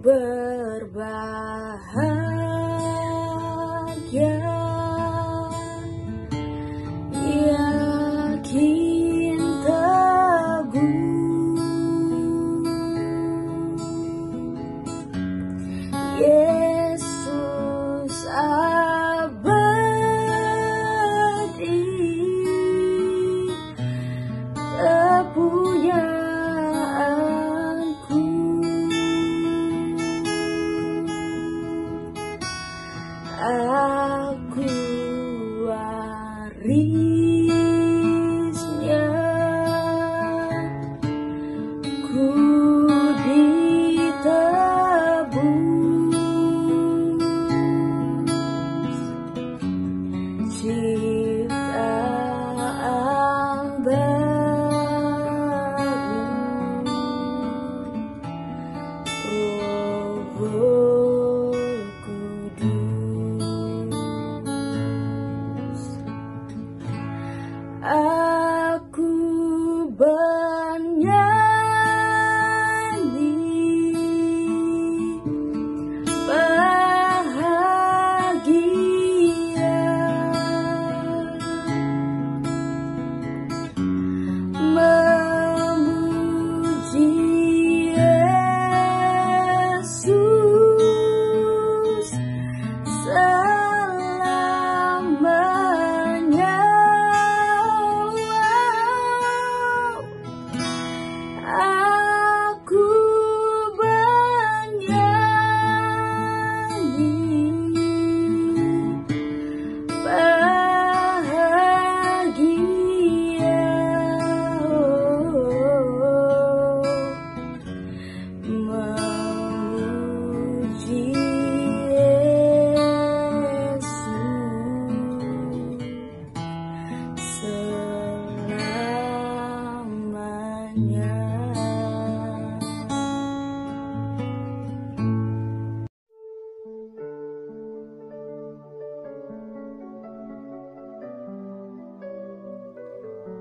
berbahagia, yakin teguh, Yesus abadi, kepunyaan. Aku warisnya, ku ditebus, ciptaan baru, Roh Kudus. Aku bernyanyi bahagia, memuji Yesus selamanya. Aku bernyanyi bahagia, memuji Yesus selamanya.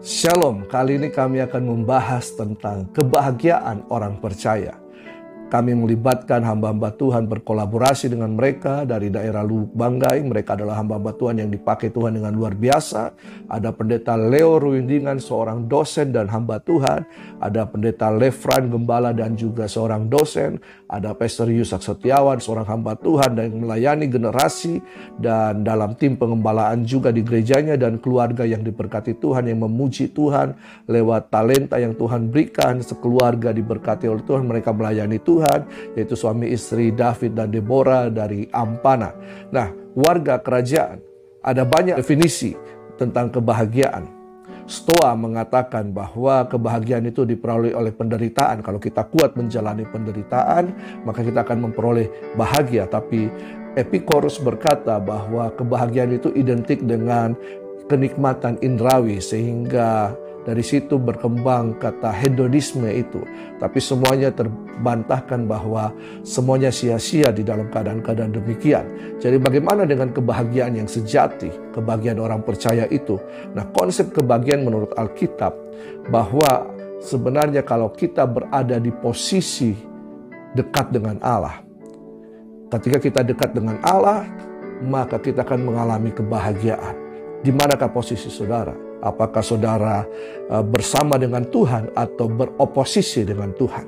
Shalom, kali ini kami akan membahas tentang kebahagiaan orang percaya. Kami melibatkan hamba-hamba Tuhan, berkolaborasi dengan mereka dari daerah Lubuk Banggai. Mereka adalah hamba-hamba Tuhan yang dipakai Tuhan dengan luar biasa. Ada pendeta Leo Ruindingan, seorang dosen dan hamba Tuhan. Ada pendeta Lefran Gembala dan juga seorang dosen. Ada Pastor Yusak Setiawan, seorang hamba Tuhan yang melayani generasi. Dan dalam tim pengembalaan juga di gerejanya dan keluarga yang diberkati Tuhan, yang memuji Tuhan lewat talenta yang Tuhan berikan. Sekeluarga diberkati oleh Tuhan, mereka melayani Tuhan, yaitu suami istri David dan Deborah dari Ampana. Nah, warga kerajaan, ada banyak definisi tentang kebahagiaan. Stoa mengatakan bahwa kebahagiaan itu diperoleh oleh penderitaan. Kalau kita kuat menjalani penderitaan, maka kita akan memperoleh bahagia. Tapi Epicurus berkata bahwa kebahagiaan itu identik dengan kenikmatan indrawi, sehingga dari situ berkembang kata hedonisme itu. Tapi semuanya terbantahkan bahwa semuanya sia-sia di dalam keadaan-keadaan demikian. Jadi bagaimana dengan kebahagiaan yang sejati, kebahagiaan orang percaya itu? Nah, konsep kebahagiaan menurut Alkitab bahwa sebenarnya kalau kita berada di posisi dekat dengan Allah, ketika kita dekat dengan Allah, maka kita akan mengalami kebahagiaan. Di manakah posisi saudara? Apakah saudara bersama dengan Tuhan atau beroposisi dengan Tuhan?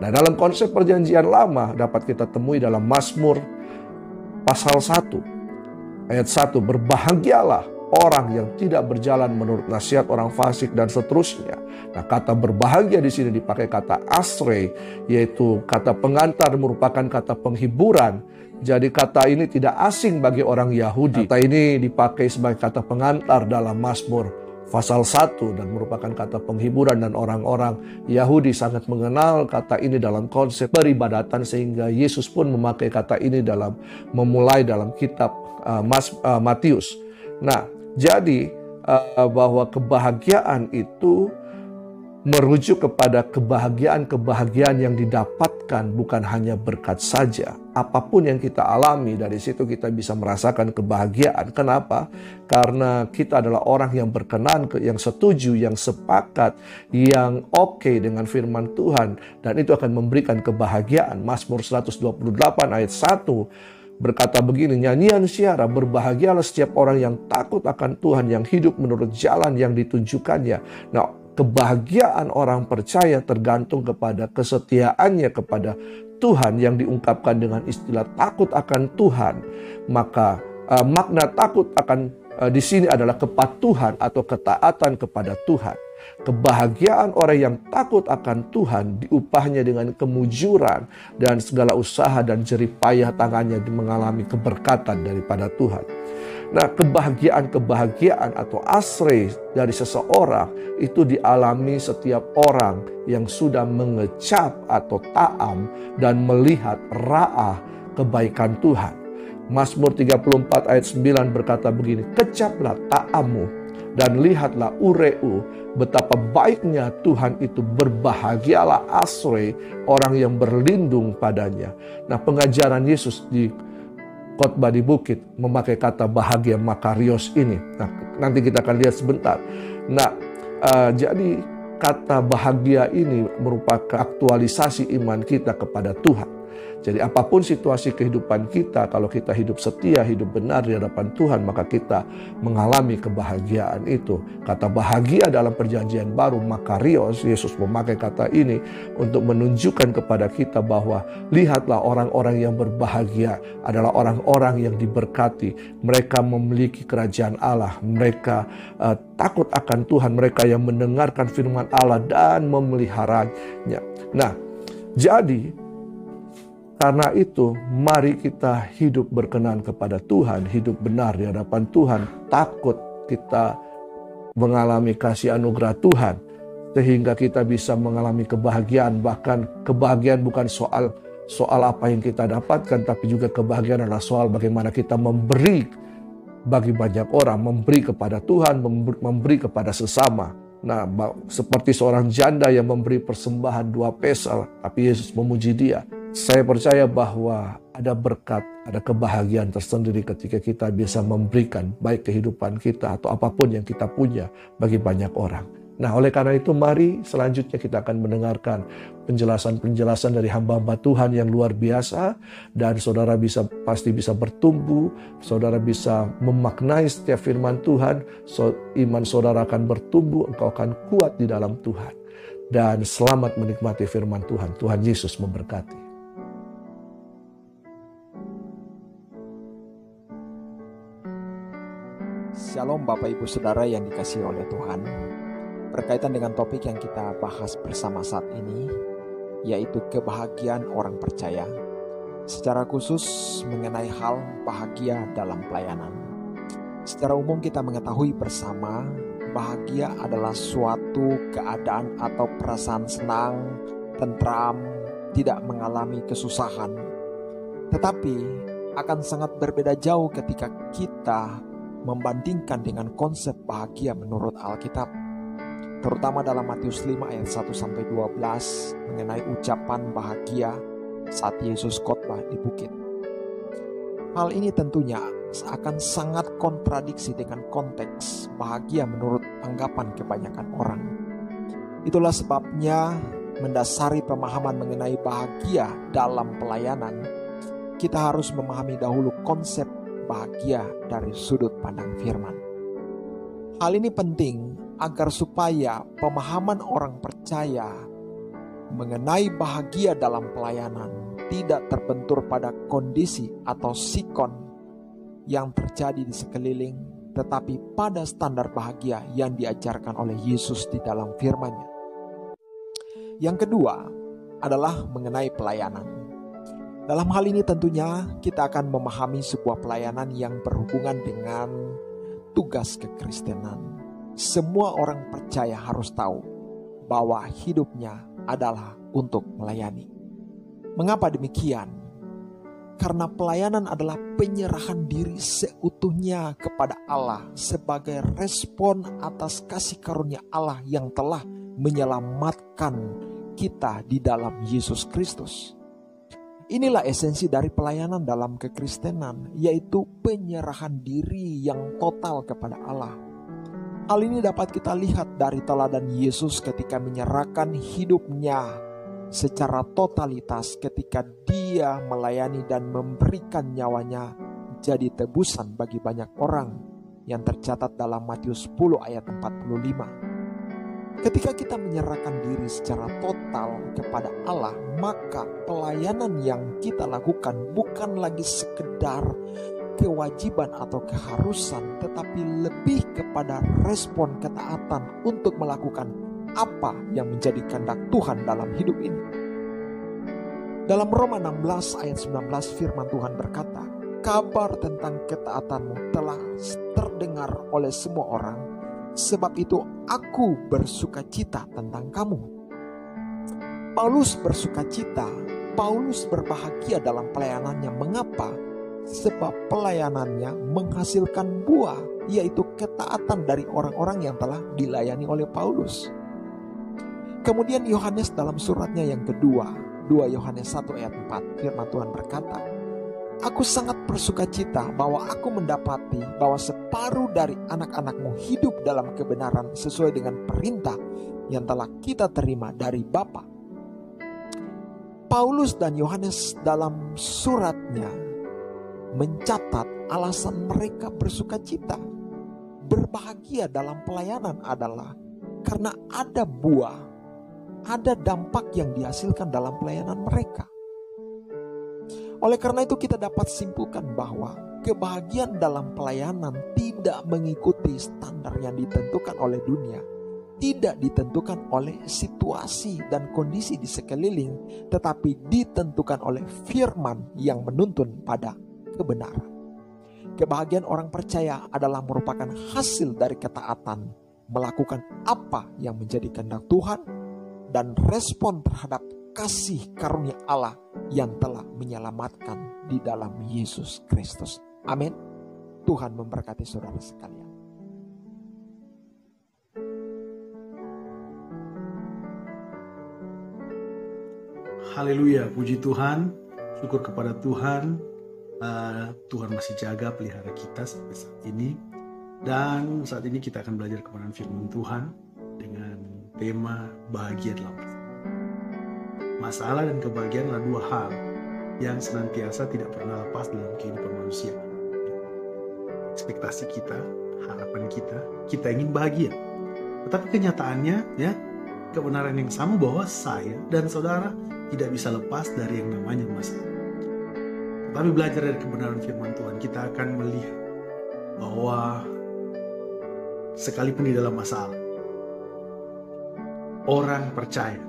Nah, dalam konsep perjanjian lama dapat kita temui dalam Mazmur pasal 1 ayat 1, berbahagialah orang yang tidak berjalan menurut nasihat orang fasik dan seterusnya. Nah, kata berbahagia di sini dipakai kata asrei, yaitu kata pengantar, merupakan kata penghiburan. Jadi kata ini tidak asing bagi orang Yahudi. Kata ini dipakai sebagai kata pengantar dalam Mazmur pasal 1 dan merupakan kata penghiburan, dan orang-orang Yahudi sangat mengenal kata ini dalam konsep peribadatan, sehingga Yesus pun memakai kata ini dalam memulai dalam kitab Matius. Nah, jadi bahwa kebahagiaan itu merujuk kepada kebahagiaan-kebahagiaan yang didapatkan bukan hanya berkat saja. Apapun yang kita alami, dari situ kita bisa merasakan kebahagiaan. Kenapa? Karena kita adalah orang yang berkenan, yang setuju, yang sepakat, yang oke dengan firman Tuhan. Dan itu akan memberikan kebahagiaan. Mazmur 128 ayat 1 berkata begini, nyanyian syiara, berbahagialah setiap orang yang takut akan Tuhan, yang hidup menurut jalan yang ditunjukkannya. Nah, kebahagiaan orang percaya tergantung kepada kesetiaannya kepada Tuhan yang diungkapkan dengan istilah takut akan Tuhan. Maka makna takut akan di sini adalah kepatuhan atau ketaatan kepada Tuhan. Kebahagiaan orang yang takut akan Tuhan diupahnya dengan kemujuran dan segala usaha dan jerih payah tangannya mengalami keberkatan daripada Tuhan. Nah, kebahagiaan atau asri dari seseorang itu dialami setiap orang yang sudah mengecap atau ta'am dan melihat ra'ah kebaikan Tuhan. Mazmur 34 ayat 9 berkata begini, kecaplah ta'ammu dan lihatlah ureu, betapa baiknya Tuhan itu, berbahagialah asri orang yang berlindung padanya. Nah, pengajaran Yesus di khotbah di bukit memakai kata bahagia, makarios ini. Nah, nanti kita akan lihat sebentar. Nah, jadi kata bahagia ini merupakan aktualisasi iman kita kepada Tuhan. Jadi apapun situasi kehidupan kita, kalau kita hidup setia, hidup benar di hadapan Tuhan, maka kita mengalami kebahagiaan itu. Kata bahagia dalam perjanjian baru, makarios, Yesus memakai kata ini untuk menunjukkan kepada kita bahwa lihatlah orang-orang yang berbahagia adalah orang-orang yang diberkati. Mereka memiliki kerajaan Allah, mereka takut akan Tuhan, mereka yang mendengarkan firman Allah dan memeliharanya. Nah, jadi karena itu, mari kita hidup berkenan kepada Tuhan, hidup benar di hadapan Tuhan, takut kita mengalami kasih anugerah Tuhan, sehingga kita bisa mengalami kebahagiaan. Bahkan kebahagiaan bukan soal apa yang kita dapatkan, tapi juga kebahagiaan adalah soal bagaimana kita memberi bagi banyak orang, memberi kepada Tuhan, memberi kepada sesama. Nah, seperti seorang janda yang memberi persembahan 2 pesel, tapi Yesus memuji dia. Saya percaya bahwa ada berkat, ada kebahagiaan tersendiri ketika kita bisa memberikan baik kehidupan kita atau apapun yang kita punya bagi banyak orang. Nah, oleh karena itu mari selanjutnya kita akan mendengarkan penjelasan-penjelasan dari hamba-hamba Tuhan yang luar biasa, dan saudara pasti bisa bertumbuh, saudara bisa memaknai setiap firman Tuhan, iman saudara akan bertumbuh, engkau akan kuat di dalam Tuhan. Dan selamat menikmati firman Tuhan. Tuhan Yesus memberkati. Shalom Bapak Ibu Saudara yang dikasihi oleh Tuhan. Berkaitan dengan topik yang kita bahas bersama saat ini, yaitu kebahagiaan orang percaya, secara khusus mengenai hal bahagia dalam pelayanan. Secara umum kita mengetahui bersama, bahagia adalah suatu keadaan atau perasaan senang, tentram, tidak mengalami kesusahan. Tetapi akan sangat berbeda jauh ketika kita membandingkan dengan konsep bahagia menurut Alkitab, terutama dalam Matius 5 ayat 1-12 mengenai ucapan bahagia saat Yesus khotbah di bukit. Hal ini tentunya akan sangat kontradiksi dengan konteks bahagia menurut anggapan kebanyakan orang. Itulah sebabnya mendasari pemahaman mengenai bahagia dalam pelayanan, kita harus memahami dahulu konsep bahagia dari sudut pandang firman. Hal ini penting agar supaya pemahaman orang percaya mengenai bahagia dalam pelayanan tidak terbentur pada kondisi atau sikon yang terjadi di sekeliling, tetapi pada standar bahagia yang diajarkan oleh Yesus di dalam firman-Nya. Yang kedua adalah mengenai pelayanan. Dalam hal ini tentunya kita akan memahami sebuah pelayanan yang berhubungan dengan tugas kekristenan. Semua orang percaya harus tahu bahwa hidupnya adalah untuk melayani. Mengapa demikian? Karena pelayanan adalah penyerahan diri seutuhnya kepada Allah sebagai respon atas kasih karunia Allah yang telah menyelamatkan kita di dalam Yesus Kristus. Inilah esensi dari pelayanan dalam kekristenan, yaitu penyerahan diri yang total kepada Allah. Hal ini dapat kita lihat dari teladan Yesus ketika menyerahkan hidupnya secara totalitas ketika dia melayani dan memberikan nyawanya jadi tebusan bagi banyak orang yang tercatat dalam Matius 10 ayat 45. Ketika kita menyerahkan diri secara total kepada Allah, maka pelayanan yang kita lakukan bukan lagi sekedar kewajiban atau keharusan, tetapi lebih kepada respon ketaatan untuk melakukan apa yang menjadi kehendak Tuhan dalam hidup ini. Dalam Roma 16 ayat 19 firman Tuhan berkata, "Kabar tentang ketaatanmu telah terdengar oleh semua orang, sebab itu aku bersukacita tentang kamu." Paulus bersukacita, Paulus berbahagia dalam pelayanannya. Mengapa? Sebab pelayanannya menghasilkan buah, yaitu ketaatan dari orang-orang yang telah dilayani oleh Paulus. Kemudian Yohanes dalam suratnya yang kedua, 2 Yohanes 1 ayat 4, firman Tuhan berkata, "Aku sangat bersukacita bahwa aku mendapati bahwa separuh dari anak-anakmu hidup dalam kebenaran sesuai dengan perintah yang telah kita terima dari Bapa." Paulus dan Yohanes dalam suratnya mencatat alasan mereka bersukacita, berbahagia dalam pelayanan adalah karena ada buah, ada dampak yang dihasilkan dalam pelayanan mereka. Oleh karena itu kita dapat simpulkan bahwa kebahagiaan dalam pelayanan tidak mengikuti standar yang ditentukan oleh dunia, tidak ditentukan oleh situasi dan kondisi di sekeliling, tetapi ditentukan oleh firman yang menuntun pada kebenaran. Kebahagiaan orang percaya adalah merupakan hasil dari ketaatan, melakukan apa yang menjadi kehendak Tuhan, dan respon terhadap kasih karunia Allah yang telah menyelamatkan di dalam Yesus Kristus. Amin. Tuhan memberkati saudara sekalian. Haleluya, puji Tuhan, syukur kepada Tuhan. Tuhan masih jaga pelihara kita sampai saat ini. Dan saat ini kita akan belajar kebenaran firman Tuhan dengan tema bahagia dalam masalah. Masalah dan kebahagiaan adalah dua hal yang senantiasa tidak pernah lepas dalam kehidupan manusia. Ekspektasi kita, harapan kita ingin bahagia. Tetapi kenyataannya, ya, kebenaran yang sama bahwa saya dan saudara tidak bisa lepas dari yang namanya masalah. Tetapi belajar dari kebenaran firman Tuhan, kita akan melihat bahwa sekalipun di dalam masalah, orang percaya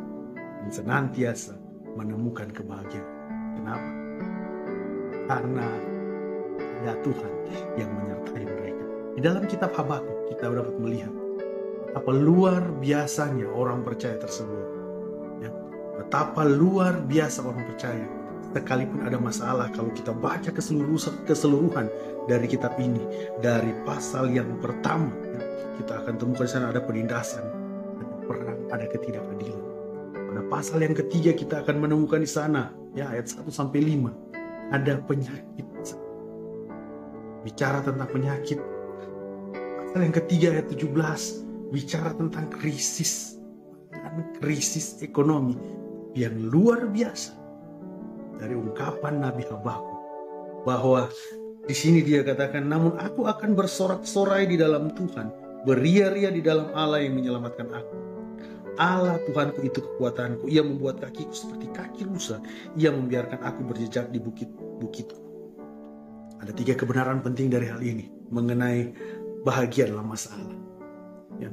dan senantiasa menemukan kebahagiaan. Kenapa? Karena ada Tuhan yang menyertai mereka. Di dalam kitab Habakuk kita dapat melihat betapa luar biasanya orang percaya tersebut. Ya, betapa luar biasa orang percaya. Sekalipun ada masalah, kalau kita baca keseluruhan dari kitab ini, dari pasal yang pertama, ya, kita akan temukan di sana ada penindasan, ada perang, ada ketidakadilan. Pada pasal yang ketiga kita akan menemukan di sana, ya, ayat 1-5, ada penyakit. Bicara tentang penyakit. Pasal yang ketiga ayat 17 bicara tentang krisis ekonomi yang luar biasa. Dari ungkapan Nabi Habakuk bahwa di sini dia katakan, namun aku akan bersorak-sorai di dalam Tuhan, beria-ria di dalam Allah yang menyelamatkan aku. Allah Tuhanku itu kekuatanku, Ia membuat kakiku seperti kaki rusa, Ia membiarkan aku berjejak di bukit-bukitku. Ada 3 kebenaran penting dari hal ini mengenai bahagia dalam masalah. Ya,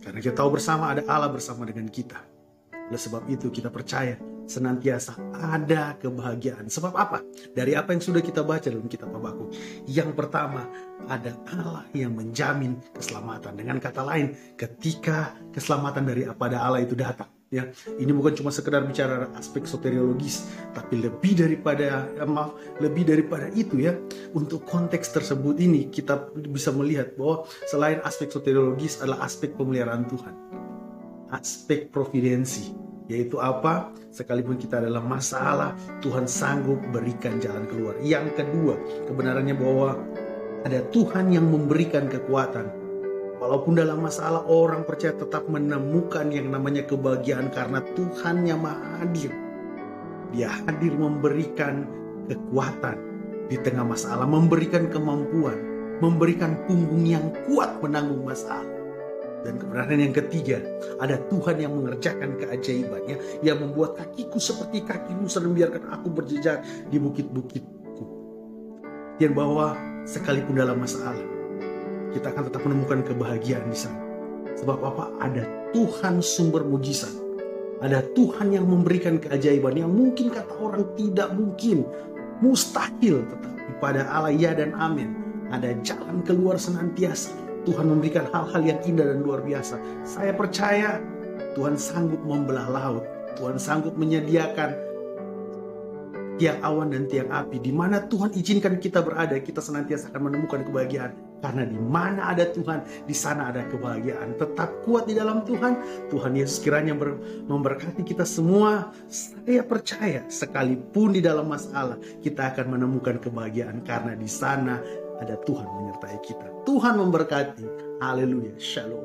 karena kita tahu bersama ada Allah bersama dengan kita. Oleh sebab itu kita percaya senantiasa ada kebahagiaan. Sebab apa? Dari apa yang sudah kita baca dalam kitab Habakuk. Yang pertama, ada Allah yang menjamin keselamatan. Dengan kata lain, ketika keselamatan daripada Allah itu datang, ya, ini bukan cuma sekedar bicara aspek soteriologis, tapi lebih daripada itu, ya. Untuk konteks tersebut ini kita bisa melihat bahwa selain aspek soteriologis adalah aspek pemeliharaan Tuhan. aspek providensi, yaitu apa? Sekalipun kita dalam masalah, Tuhan sanggup berikan jalan keluar. Yang kedua, kebenarannya bahwa ada Tuhan yang memberikan kekuatan. Walaupun dalam masalah, orang percaya tetap menemukan yang namanya kebahagiaan karena Tuhan yang maha hadir. Dia hadir memberikan kekuatan di tengah masalah, memberikan kemampuan, memberikan punggung yang kuat menanggung masalah. Dan kebenaran yang ketiga, ada Tuhan yang mengerjakan keajaibannya, yang membuat kakiku seperti kaki rusa dan membiarkan aku berjejak di bukit-bukitku. Yang bahwa sekalipun dalam masalah, kita akan tetap menemukan kebahagiaan di sana. Sebab apa? Ada Tuhan sumber mujizat. Ada Tuhan yang memberikan keajaiban yang mungkin kata orang tidak mungkin, mustahil, tetapi pada Allah ya dan amin. Ada jalan keluar senantiasa. Tuhan memberikan hal-hal yang indah dan luar biasa. Saya percaya Tuhan sanggup membelah laut. Tuhan sanggup menyediakan tiang awan dan tiang api. Di mana Tuhan izinkan kita berada, kita senantiasa akan menemukan kebahagiaan. Karena di mana ada Tuhan, di sana ada kebahagiaan. Tetap kuat di dalam Tuhan. Tuhan Yesus kiranya memberkati kita semua. Saya percaya sekalipun di dalam masalah, kita akan menemukan kebahagiaan. Karena di sana ada Tuhan menyertai kita. Tuhan memberkati. Haleluya. Shalom.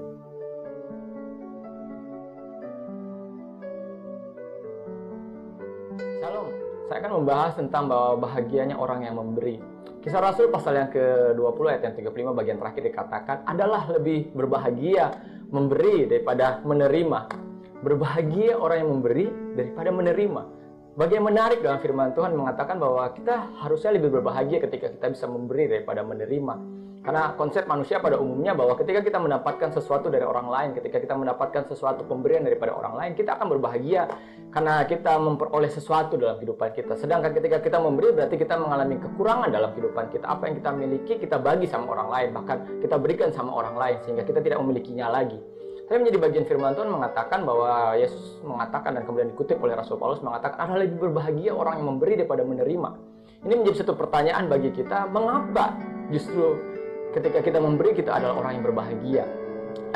Shalom. Saya akan membahas tentang bahwa bahagianya orang yang memberi. Kisah Rasul pasal yang ke-20 ayat yang 35 bagian terakhir dikatakan, adalah lebih berbahagia memberi daripada menerima. Berbahagia orang yang memberi daripada menerima. Bagian menarik dalam firman Tuhan mengatakan bahwa kita harusnya lebih berbahagia ketika kita bisa memberi daripada menerima. Karena konsep manusia pada umumnya bahwa ketika kita mendapatkan sesuatu dari orang lain, ketika kita mendapatkan sesuatu pemberian daripada orang lain, kita akan berbahagia karena kita memperoleh sesuatu dalam kehidupan kita. Sedangkan ketika kita memberi, berarti kita mengalami kekurangan dalam kehidupan kita. Apa yang kita miliki, kita bagi sama orang lain, bahkan kita berikan sama orang lain, sehingga kita tidak memilikinya lagi. Tapi menjadi bagian firman Tuhan mengatakan bahwa Yesus mengatakan, dan kemudian dikutip oleh Rasul Paulus mengatakan, adalah lebih berbahagia orang yang memberi daripada menerima. Ini menjadi satu pertanyaan bagi kita, mengapa justru ketika kita memberi, kita adalah orang yang berbahagia.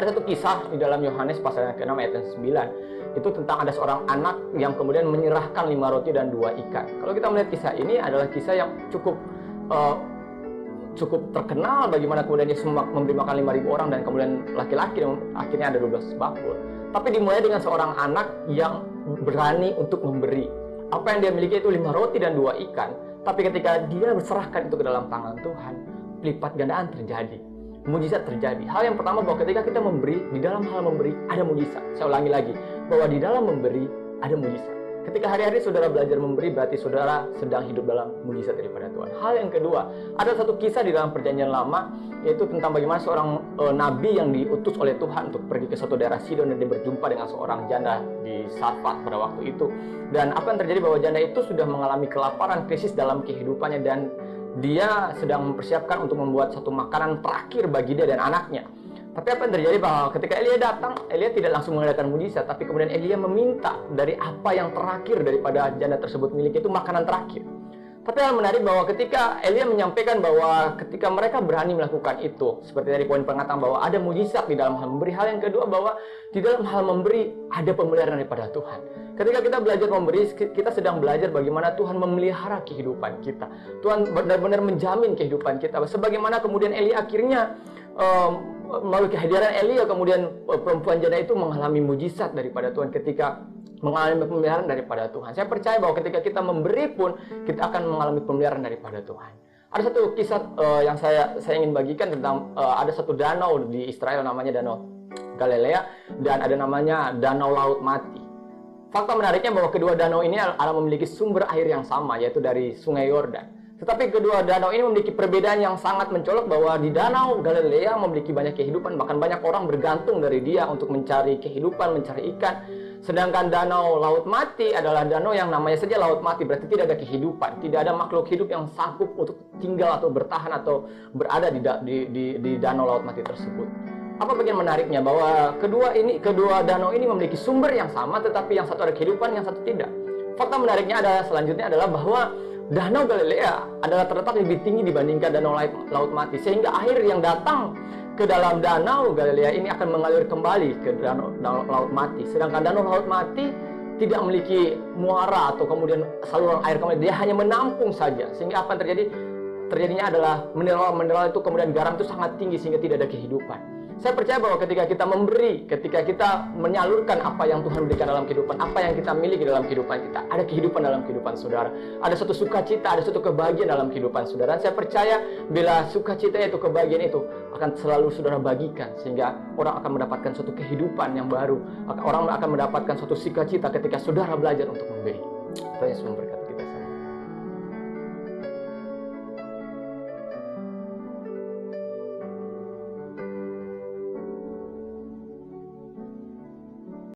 Ada satu kisah di dalam Yohanes pasal yang ke-6 ayat yang 9. Itu tentang ada seorang anak yang kemudian menyerahkan 5 roti dan 2 ikan. Kalau kita melihat kisah ini adalah kisah yang cukup terkenal, bagaimana kemudian Yesus memberi makan 5.000 orang dan kemudian laki-laki akhirnya ada 12 bakul. Tapi dimulai dengan seorang anak yang berani untuk memberi. Apa yang dia miliki itu 5 roti dan 2 ikan. Tapi ketika dia berserahkan itu ke dalam tangan Tuhan, lipat gandaan terjadi, mujizat terjadi. Hal yang pertama bahwa ketika kita memberi, di dalam hal memberi ada mujizat. Saya ulangi lagi, bahwa di dalam memberi ada mujizat. Ketika hari-hari saudara belajar memberi, berarti saudara sedang hidup dalam mujizat daripada Tuhan. Hal yang kedua, ada satu kisah di dalam Perjanjian Lama, yaitu tentang bagaimana seorang nabi yang diutus oleh Tuhan untuk pergi ke suatu daerah Sidon dan dia berjumpa dengan seorang janda di Sarfat pada waktu itu. Dan apa yang terjadi bahwa janda itu sudah mengalami kelaparan, krisis dalam kehidupannya, dan dia sedang mempersiapkan untuk membuat satu makanan terakhir bagi dia dan anaknya. Tapi apa yang terjadi bahwa ketika Elia datang, Elia tidak langsung mengadakan mujizat, tapi kemudian Elia meminta dari apa yang terakhir daripada janda tersebut milik itu makanan terakhir. Tapi yang menarik bahwa ketika Elia menyampaikan bahwa ketika mereka berani melakukan itu, seperti dari poin pengatakan bahwa ada mujizat di dalam hal memberi. Hal yang kedua bahwa di dalam hal memberi ada pemeliharaan daripada Tuhan. Ketika kita belajar memberi, kita sedang belajar bagaimana Tuhan memelihara kehidupan kita. Tuhan benar-benar menjamin kehidupan kita. Sebagaimana kemudian Elia akhirnya melalui kehadiran Elia, kemudian perempuan janda itu mengalami mujizat daripada Tuhan ketika mengalami pemeliharaan daripada Tuhan. Saya percaya bahwa ketika kita memberi pun, kita akan mengalami pemeliharaan daripada Tuhan. Ada satu kisah yang saya ingin bagikan tentang ada satu danau di Israel namanya Danau Galilea, dan ada namanya Danau Laut Mati. Fakta menariknya bahwa kedua danau ini adalah memiliki sumber air yang sama, yaitu dari Sungai Yordan. Tetapi kedua danau ini memiliki perbedaan yang sangat mencolok, bahwa di Danau Galilea memiliki banyak kehidupan, bahkan banyak orang bergantung dari dia untuk mencari kehidupan, mencari ikan. Sedangkan Danau Laut Mati adalah danau yang namanya saja Laut Mati, berarti tidak ada kehidupan, tidak ada makhluk hidup yang sanggup untuk tinggal atau bertahan atau berada di Danau Laut Mati tersebut. Apa bagian menariknya? Bahwa kedua danau ini memiliki sumber yang sama, tetapi yang satu ada kehidupan, yang satu tidak. Fakta menariknya selanjutnya adalah bahwa Danau Galilea adalah terletak lebih tinggi dibandingkan Danau Laut Mati, sehingga air yang datang ke dalam danau Galilea ini akan mengalir kembali ke danau Laut Mati. Sedangkan danau Laut Mati tidak memiliki muara atau kemudian saluran air kembali. Dia hanya menampung saja. Sehingga apa yang terjadi? Terjadinya adalah mineral itu kemudian garam itu sangat tinggi sehingga tidak ada kehidupan. Saya percaya bahwa ketika kita memberi, ketika kita menyalurkan apa yang Tuhan berikan dalam kehidupan, apa yang kita miliki dalam kehidupan kita, ada kehidupan dalam kehidupan saudara. Ada suatu sukacita, ada suatu kebahagiaan dalam kehidupan saudara. Dan saya percaya bila sukacita itu, kebahagiaan itu akan selalu saudara bagikan, sehingga orang akan mendapatkan suatu kehidupan yang baru. Orang akan mendapatkan suatu sukacita ketika saudara belajar untuk memberi. Tuhan Yesus memberkati.